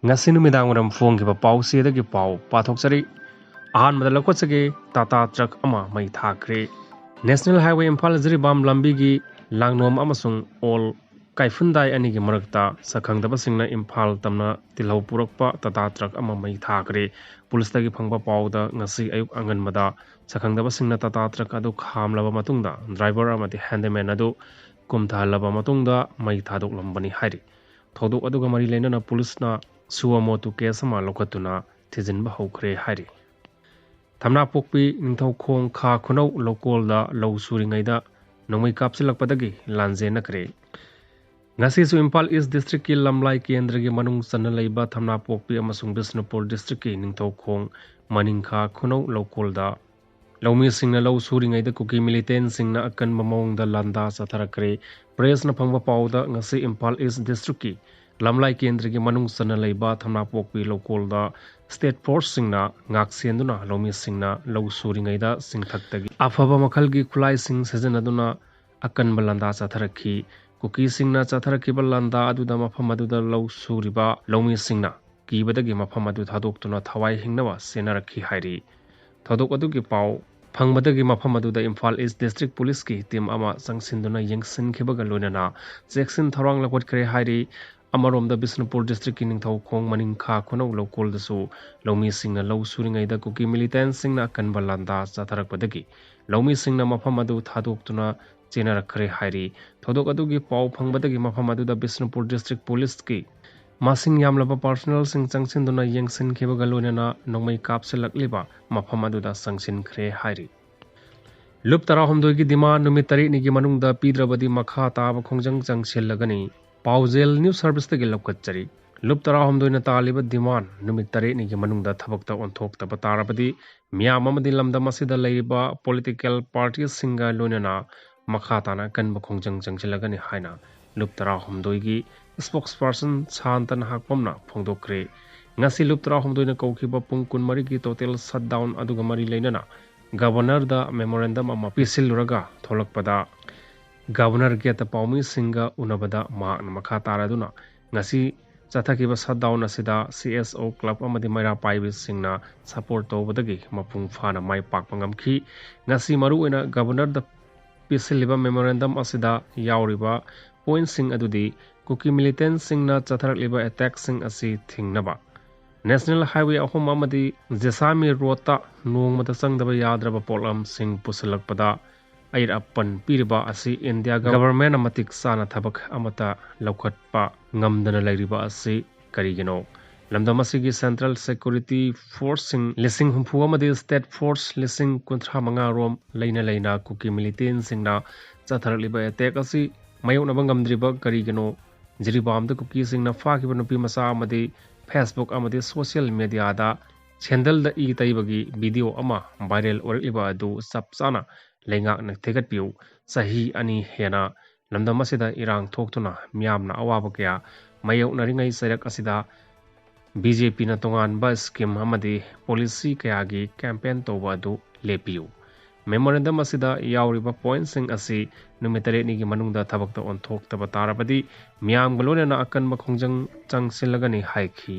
ngasi numidang waram phongkiba pausiyadagi pau pathokchari ahanbada lakotsage Tata truck ama mai thakhre National Highway Imphal Jiribam lambigi langnom amasung all kaifundai anigi marakta sakhangdaba singna Imphal tamna tilhau purakpa Tata truck ama mai thakhre pulisdagi phangba pauda ngasi ayuk anganmada sakhangdaba singna Tata truck adu khamlaba matungda driver amati handyman adu kumthalaba matungda mai thadok lambani hairi thodok aduga mari leinana pulisna suwamotu kesama lokatuna thijinba haukhre hairi Thamna pokpi ningthaukhong kha khunau lokolda lau suringeida nongmai kaapsillakhre lanjennare ngasi su Imphal East District ki lamlai kendra gi manung sanna leiba thamna pokpi amasung Bisnupur District ki ningthaukhong maningkha khunau lokolda laumi singna lau suringeida Kuki militant singna akan mamongda landa satharakre press na phangba pauda ngasi Imphal East District ki lamlai kendra gi manung sanna leiba thamna pokpi lokolda State Force singna ngak senduna laumi singna lau suringeida singthaktagi afaba makhalgi khulai sing sejanaduna akan balanda satharakhi Kuki singna chatharakhi balanda aduda mafam aduda lau suriba laumi singna kibadagi mafam adu thadoktuna thawai hingnawa senarakhi hairi thodok adugi pau phangmadagi mafam aduda Imphal East District Police ki team ama sangsinduna yengsinkheba loinana section tharang lakotkre hairi Amaromda Bisnupur District ki ningthaukhong maningkha khunau lokol dasu laumi singna lau suringeida Kuki militant singna kanba landa chatharakpadagi laumi singna mafam adu thadoktuna chenarakre hairi thodok adugi pau phangbadagi mafam aduda Bisnupur District Police ki masing yamlaba personal sing changsinduna yengsinkheba loinana nongmai kaapsillakhliba mafam aduda sangsinkhre hairi lup tara homdoi ki dima numit tari ni gi manungda pidrabadi makha taba khongjang changsilagani Paujel News Service tagi lokatchari lup tara homdoina taliba demand numit tare ni gi manungda thabakta onthokta batarabadi miyam amadi lamda masida leiba political parties singa loinana makha tana kanba khongjang changsilagani haina lup tara homdoi gi spokesperson Chantan Hakpamna phongdokre ngasi lup tara homdoina kaukiba pung kunmari gi total shutdown aduga mari leinana governor da memorandum ama pisiluraga tholakpada Governor Geta Paumi Singa Unabada Ma Makha Taraduna ngasi chathakiba shutdown asida CSO Club amadi Maira Paibi Singna support tobadagi mapung phana mai pakpa ngamkhi ngasi maru oina Governor da pisiliba memorandum asida yauriba point sing adudi Kuki militant singna chatharakliba attack sing asi thingnaba National Highway ahom amadi Jesami Rota nongmata sangdaba yadraba polam sing pusalakpada air apan piriba asi India government amatik sana thabak amata laukhatpa ngamdana lairiba asi karigino lamdam asigi Central Security Force sing lising humpu amadi State Force lising kunthra manga rom leina Kuki militant singna chatharakliba attack asi mayona bangamdriba karigino jiribamda Kuki singna fakiba nupi masa amadi Facebook amadi social media da chendal da I taibagi video ama viral oriba adu sapsana Lengak na tegat piu sahi ani hena lamdam asida irang thoktuna miyamna awaba kya mayau naringai sarak asida BJP na tongan ba scheme amadi policy kaya gi campaign toba adu lepiu memorandum asida yauriba point sing asi numitare ni gi manungda thabakta on thokta batarabadi miyam galone na akan ma khongjang changsilagani haikhi